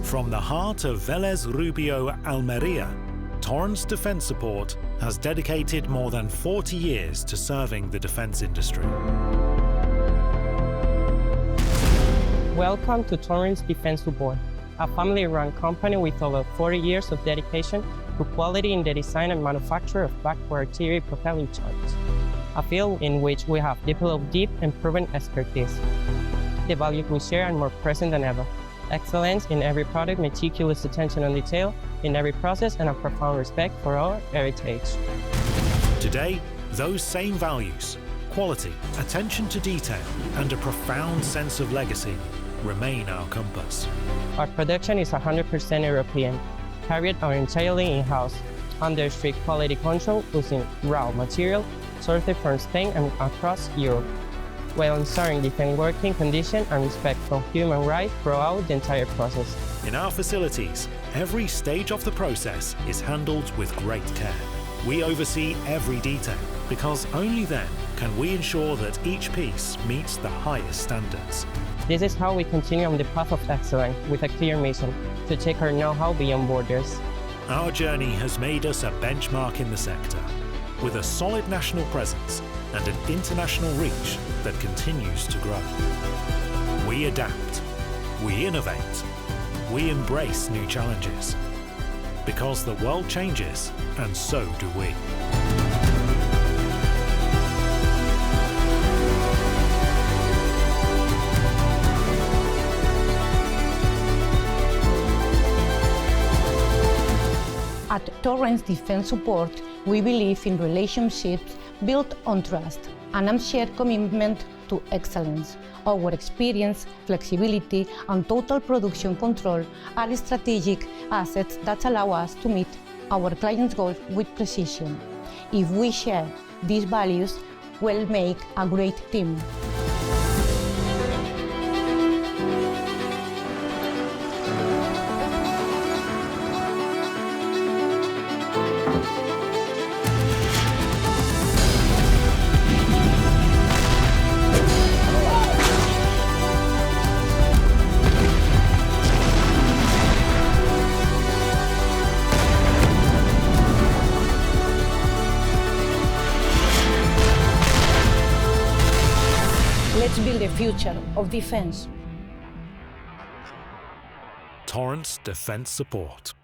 From the heart of Vélez Rubio, Almería, Torrents Defense Support has dedicated more than 40 years to serving the defense industry. Welcome to Torrents Defense Support, a family-run company with over 40 years of dedication to quality in the design and manufacture of back-for-artillery propelling charges, a field in which we have developed deep and proven expertise. The values we share are more present than ever. Excellence in every product, meticulous attention on detail in every process, and a profound respect for our heritage. Today, those same values, quality, attention to detail, and a profound sense of legacy remain our compass. Our production is 100% European, carried out entirely in-house, under strict quality control using raw material sourced from Spain and across Europe, while ensuring different working conditions and respect for human rights throughout the entire process. In our facilities, every stage of the process is handled with great care. We oversee every detail because only then can we ensure that each piece meets the highest standards. This is how we continue on the path of excellence with a clear mission to take our know-how beyond borders. Our journey has made us a benchmark in the sector, with a solid national presence and an international reach that continues to grow. We adapt, we innovate, we embrace new challenges, because the world changes, and so do we. At Torrents Defense Support, we believe in relationships built on trust and a shared commitment to excellence. Our experience, flexibility, and total production control are strategic assets that allow us to meet our clients' goals with precision. If we share these values, we'll make a great team. Let's build the future of defense. Torrents Defense Support.